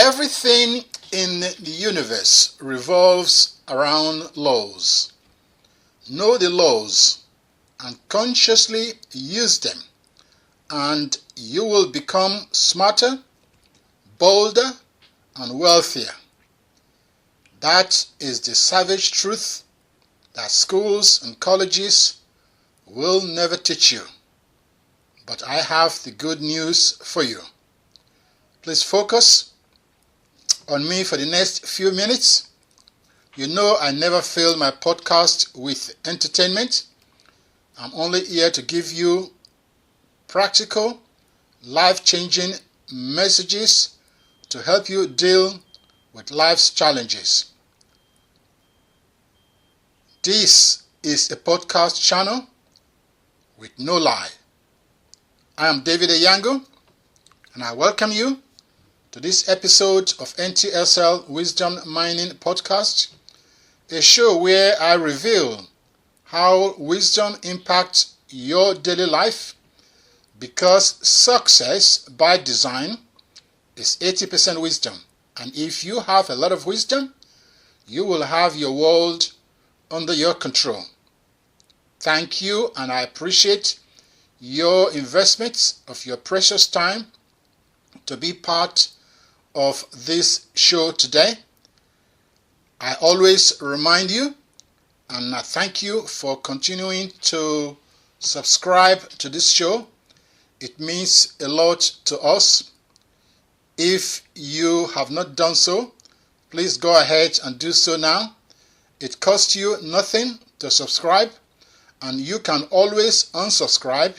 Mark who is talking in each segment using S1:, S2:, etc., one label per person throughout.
S1: Everything in the universe revolves around laws. Know the laws and consciously use them, and you will become smarter, bolder, and wealthier. That is the savage truth that schools and colleges will never teach you. But I have the good news for you. Please focus on me for the next few minutes. You know I never fill my podcast with entertainment. I'm only here to give you practical, life-changing messages to help you deal with life's challenges. This is a podcast channel with no lie. I am David Eyango, and I welcome you to this episode of NTSL Wisdom Mining Podcast, a show where I reveal how wisdom impacts your daily life, because success by design is 80% wisdom. And if you have a lot of wisdom, you will have your world under your control. Thank you, and I appreciate your investments of your precious time to be part of this show today. I always remind you, and I thank you for continuing to subscribe to this show. It means a lot to us. If you have not done so, please go ahead and do so now. It costs you nothing to subscribe, and you can always unsubscribe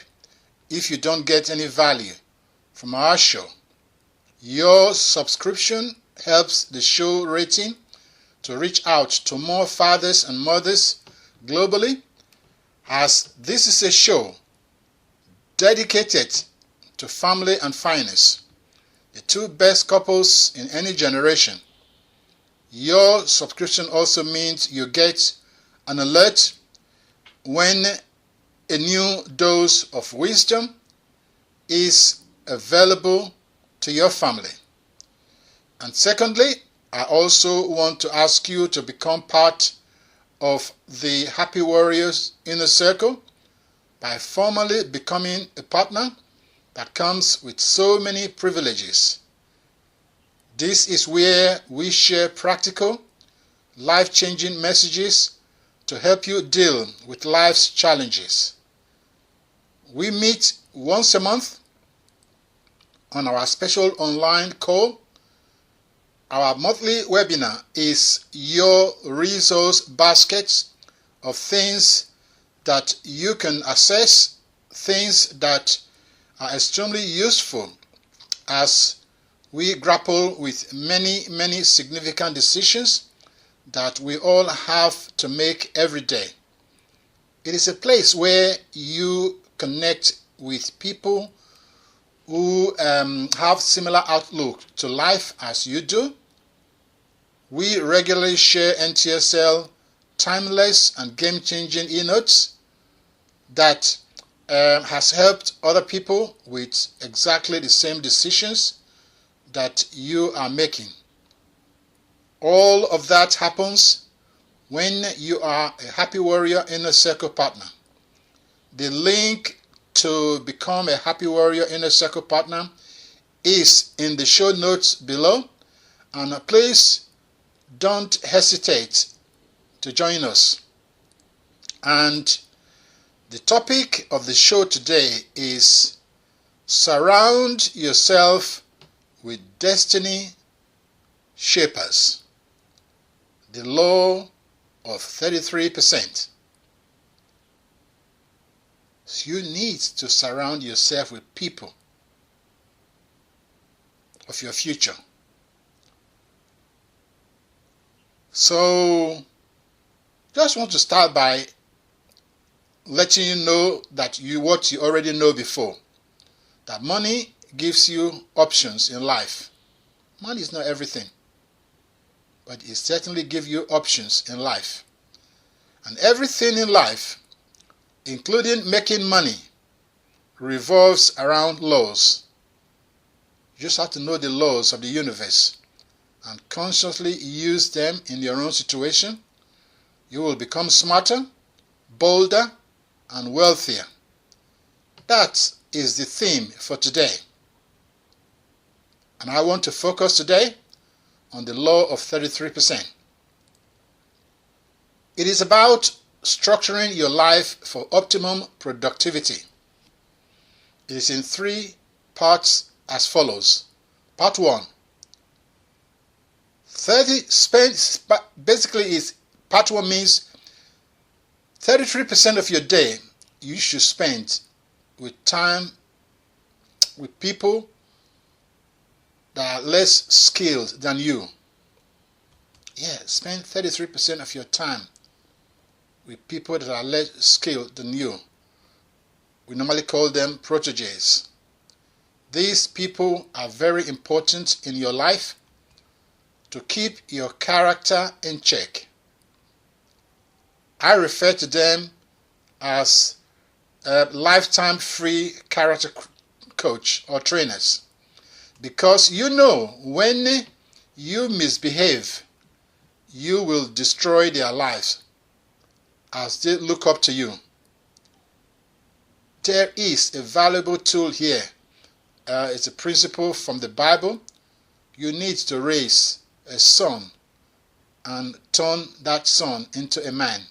S1: if you don't get any value from our show. Your subscription helps the show rating to reach out to more fathers and mothers globally, as this is a show dedicated to family and finance, the two best couples in any generation. Your subscription also means you get an alert when a new dose of wisdom is available to your family. And secondly, I also want to ask you to become part of the Happy Warriors Inner Circle by formally becoming a partner that comes with so many privileges. This is where we share practical, life-changing messages to help you deal with life's challenges. We meet once a month on our special online call. Our monthly webinar is your resource basket of things that you can access, things that are extremely useful as we grapple with many significant decisions that we all have to make every day. It is a place where you connect with people who have similar outlook to life as you do. We regularly share NTSL timeless and game-changing e-notes that has helped other people with exactly the same decisions that you are making. All of that happens when you are a Happy Warrior Inner Circle partner. The link to become a Happy Warrior Inner Circle partner is in the show notes below, and please don't hesitate to join us. And the topic of the show today is surround yourself with destiny shapers. The law of 33%. So you need to surround yourself with people of your future. So just want to start by letting you know that what you already know before, that money gives you options in life. Money is not everything, but it certainly gives you options in life. And everything in life, including making money, revolves around laws. You just have to know the laws of the universe and consciously use them in your own situation, you will become smarter, bolder, and wealthier. That is the theme for today. And I want to focus today on the law of 33%. It is about structuring your life for optimum productivity. It is in 3 parts as follows. Part 1. Part 1 means 33% of your day you should spend with people that are less skilled than you. Spend 33% of your time with people that are less skilled than you. We normally call them proteges. These people are very important in your life to keep your character in check. I refer to them as lifetime free character coach or trainers, because you know when you misbehave, you will destroy their lives as they look up to you. There is a valuable tool here. It's a principle from the Bible. You need to raise a son and turn that son into a man.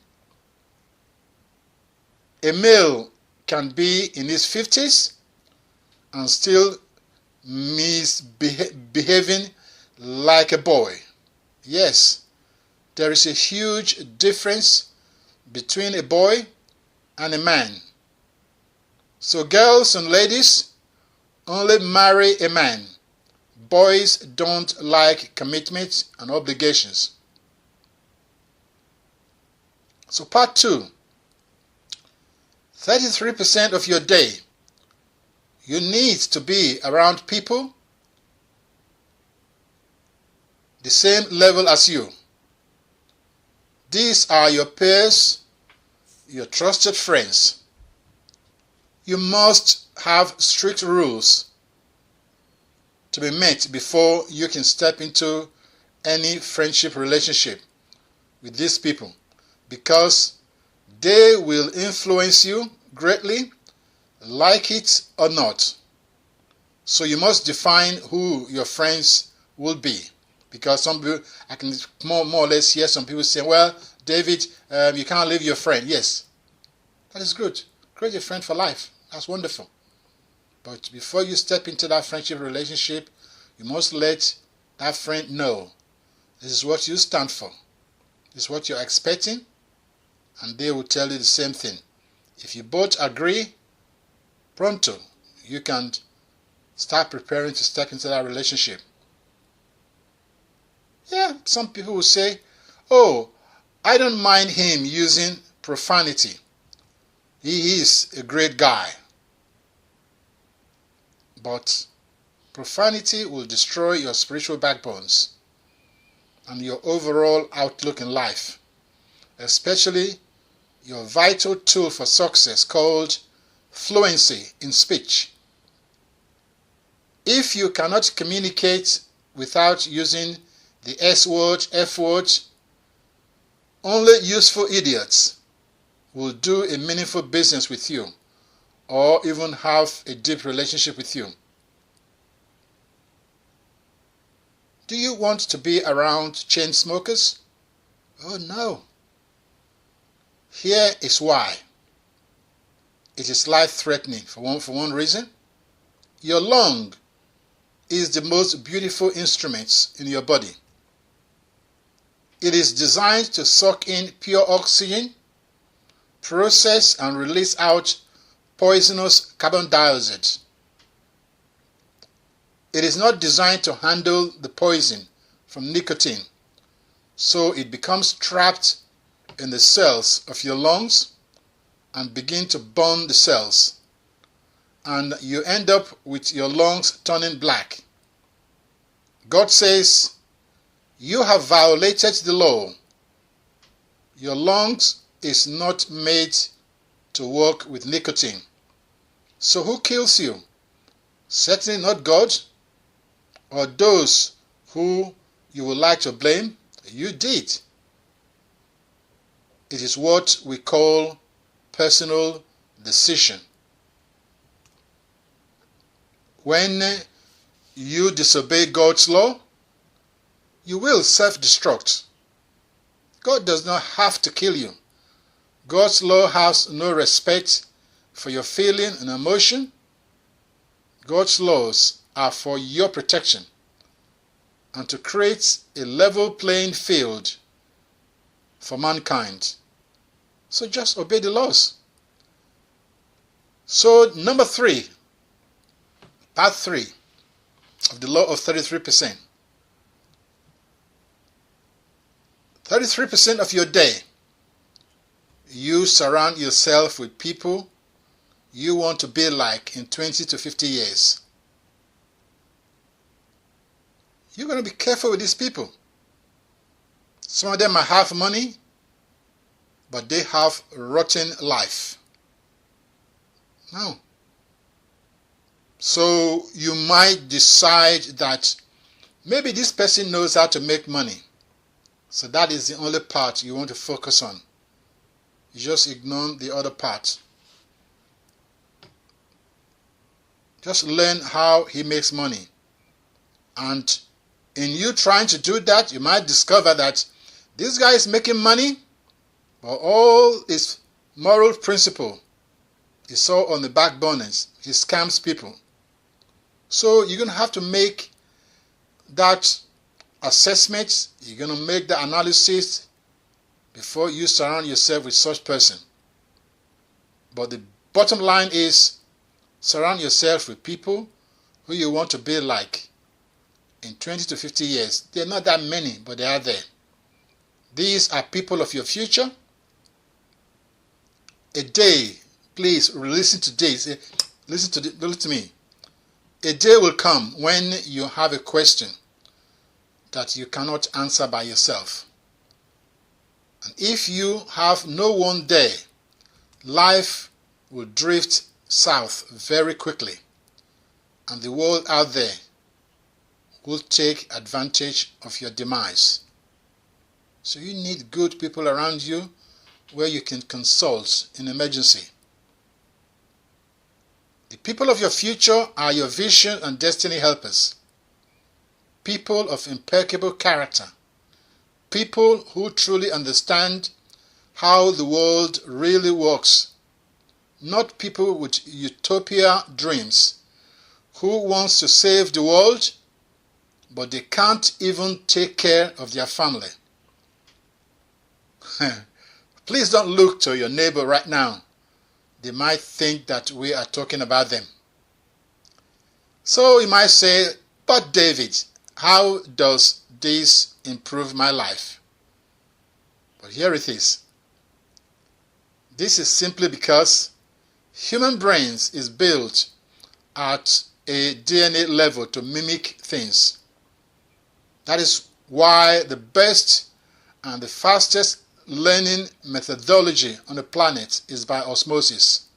S1: A male can be in his 50s and still misbehaving like a boy. Yes, there is a huge difference between a boy and a man. So girls and ladies, only marry a man. Boys don't like commitments and obligations. So part 2. 33% of your day, you need to be around people the same level as you. These are your peers, your trusted friends. You must have strict rules to be met before you can step into any friendship relationship with these people, because they will influence you greatly, like it or not. So you must define who your friends will be, because some people, I can more or less hear some people say, well, David, you can't leave your friend. Yes, that is good. Create a friend for life. That's wonderful. But before you step into that friendship relationship, you must let that friend know this is what you stand for. This is what you're expecting, and they will tell you the same thing. If you both agree, pronto, you can start preparing to step into that relationship. Some people will say, oh, I don't mind him using profanity. He is a great guy. But profanity will destroy your spiritual backbones and your overall outlook in life, especially your vital tool for success called fluency in speech. If you cannot communicate without using the S word, F word, only useful idiots will do a meaningful business with you or even have a deep relationship with you. Do you want to be around chain smokers? Oh no. Here is why. It is life-threatening for one reason. Your lung is the most beautiful instrument in your body. It is designed to suck in pure oxygen, process and release out poisonous carbon dioxide. It is not designed to handle the poison from nicotine, so it becomes trapped in the cells of your lungs and begin to burn the cells, and you end up with your lungs turning black. God says, you have violated the law. Your lungs is not made to work with nicotine. So who kills you? Certainly not God or those who you would like to blame, you did. It is what we call personal decision. When you disobey God's law, you will self-destruct. God does not have to kill you. God's law has no respect for your feeling and emotion. God's laws are for your protection and to create a level playing field for mankind. So just obey the laws. So number 3, part 3 of the law of 33%. 33% of your day, you surround yourself with people you want to be like in 20 to 50 years. You're going to be careful with these people. Some of them might have money, but they have rotten life. No. So you might decide that maybe this person knows how to make money. So that is the only part you want to focus on. You just ignore the other part. Just learn how he makes money. And in you trying to do that, you might discover that this guy is making money, but all his moral principle is all on the back burners. He scams people. So you're going to have to make that assessment. You're going to make the analysis before you surround yourself with such person. But the bottom line is, surround yourself with people who you want to be like in 20 to 50 years. They're not that many, but they are there. These are people of your future. A day, please listen to this. Listen to me. A day will come when you have a question that you cannot answer by yourself. And if you have no one there, life will drift south very quickly. And the world out there will take advantage of your demise. So you need good people around you where you can consult in emergency. The people of your future are your vision and destiny helpers. People of impeccable character. People who truly understand how the world really works. Not people with utopia dreams who wants to save the world, but they can't even take care of their family. Please don't look to your neighbor right now. They might think that we are talking about them. So you might say, but David, how does this improve my life? But here it is. This is simply because human brains is built at a DNA level to mimic things. That is why the best and the fastest learning methodology on the planet is by osmosis.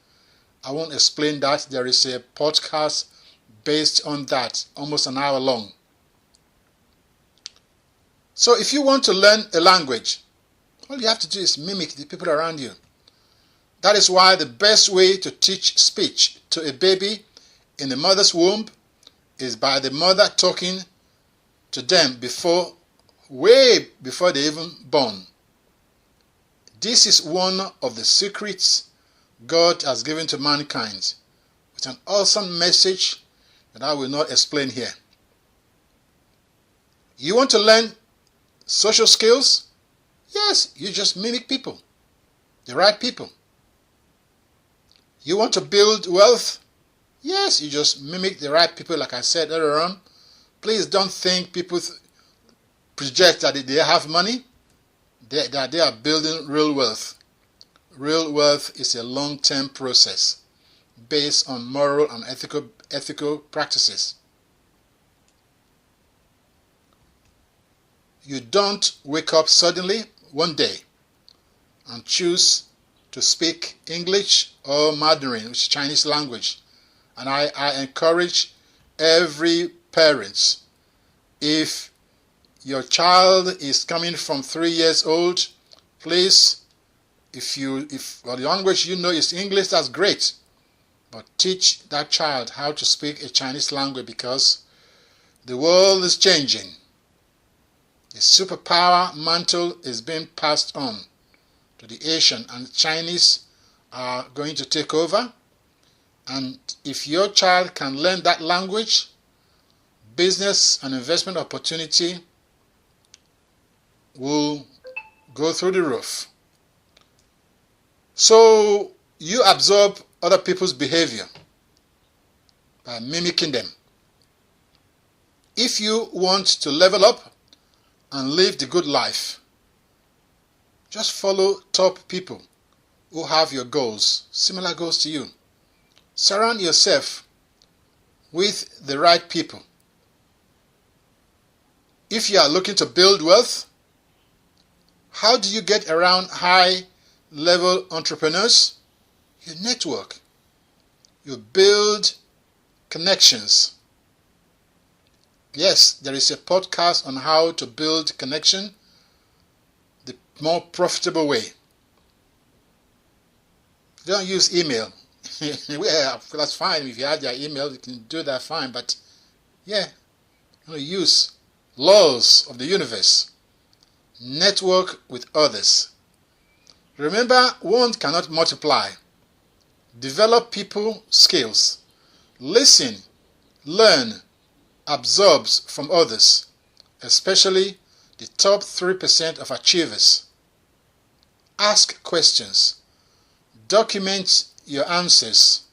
S1: I won't explain that. There is a podcast based on that, almost an hour long. So if you want to learn a language, all you have to do is mimic the people around you. That is why the best way to teach speech to a baby in the mother's womb is by the mother talking to them way before they even born. This is one of the secrets God has given to mankind with an awesome message that I will not explain here. You want to learn social skills? Yes, you just mimic people, the right people. You want to build wealth? Yes, you just mimic the right people, like I said earlier on. Please don't think people project that they have money, that they are building real wealth. Real wealth is a long-term process based on moral and ethical practices. You don't wake up suddenly one day and choose to speak English or Mandarin, which is Chinese language. And I encourage every parent, if your child is coming from 3 years old, please, if the language you know is English, that's great. But teach that child how to speak a Chinese language, because the world is changing. The superpower mantle is being passed on to the Asian, and Chinese are going to take over. And if your child can learn that language, business and investment opportunity will go through the roof. So you absorb other people's behavior by mimicking them. If you want to level up and live the good life, just follow top people who have your goals, similar goals to you. Surround yourself with the right people. If you are looking to build wealth, how do you get around high-level entrepreneurs? You network. You build connections. Yes, there is a podcast on how to build connection the more profitable way. Don't use email. Well, that's fine. If you have your email, you can do that fine. But yeah, use laws of the universe. Network with others. Remember, one cannot multiply. Develop people skills. Listen, learn, absorbs from others, especially the top 3% of achievers. Ask questions. Document your answers.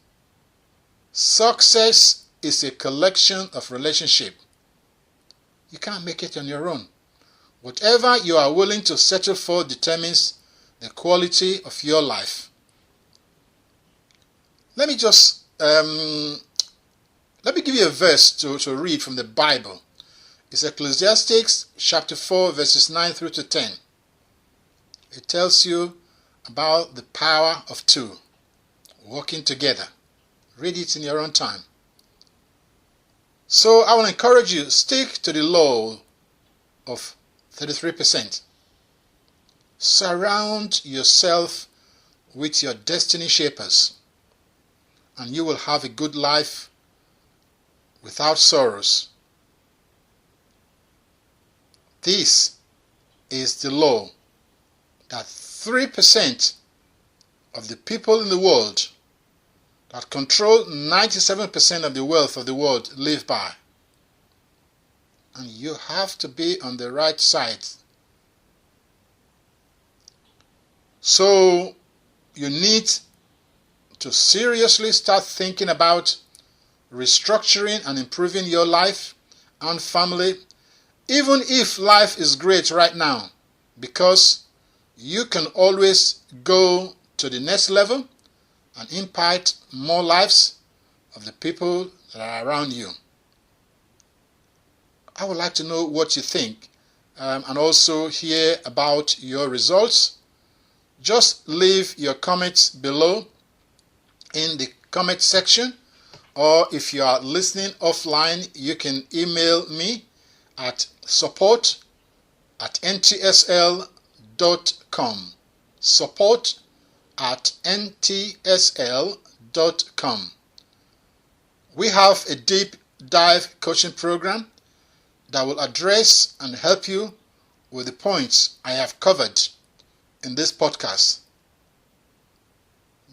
S1: Success is a collection of relationships. You can't make it on your own. Whatever you are willing to settle for determines the quality of your life. Let me give you a verse to read from the Bible. It's Ecclesiastes chapter 4 verses 9 through to 10. It tells you about the power of two working together. Read it in your own time. So I want to encourage you, stick to the law of 33%. Surround yourself with your destiny shapers, and you will have a good life without sorrows. This is the law that 3% of the people in the world that control 97% of the wealth of the world live by. And you have to be on the right side. So you need to seriously start thinking about restructuring and improving your life and family, even if life is great right now, because you can always go to the next level and impact more lives of the people that are around you. I would like to know what you think, and also hear about your results. Just leave your comments below in the comment section, or if you are listening offline, you can email me at support@ntsl.com. support@ntsl.com. We have a deep dive coaching program that will address and help you with the points I have covered in this podcast.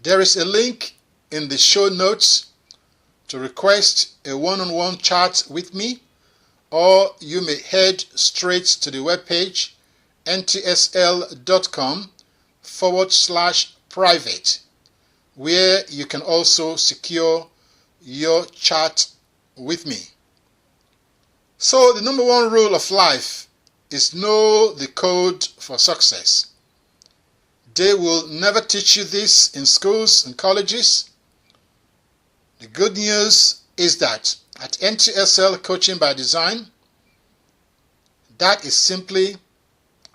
S1: There is a link in the show notes to request a one-on-one chat with me, or you may head straight to the webpage ntsl.com/private, where you can also secure your chat with me. So the number one rule of life is know the code for success. They will never teach you this in schools and colleges. The good news is that at NTSL Coaching by Design, that is simply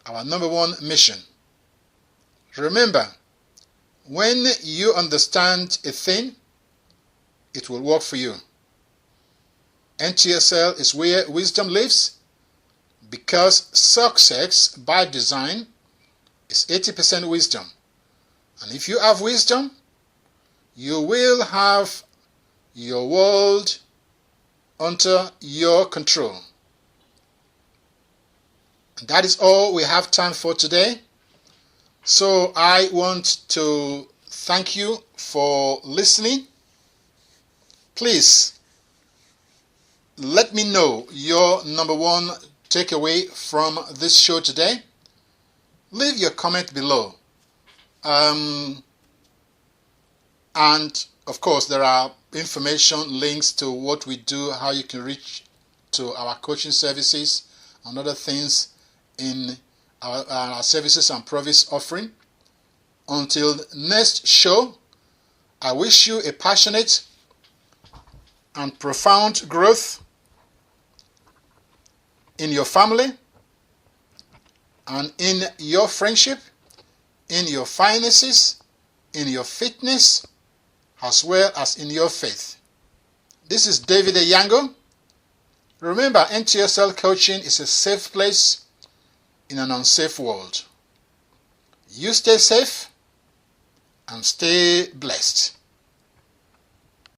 S1: our number one mission. Remember, when you understand a thing, it will work for you. NTSL is where wisdom lives, because success by design is 80% wisdom. And if you have wisdom, you will have your world under your control. And that is all we have time for today. So I want to thank you for listening. Please let me know your number one takeaway from this show today. Leave your comment below. And of course, there are information, links to what we do, how you can reach to our coaching services and other things in our services and service offering. Until next show, I wish you a passionate and profound growth in your family and in your friendship, in your finances, in your fitness, as well as in your faith. This is David Eyango. Remember, NTSL coaching is a safe place in an unsafe world. You stay safe and stay blessed.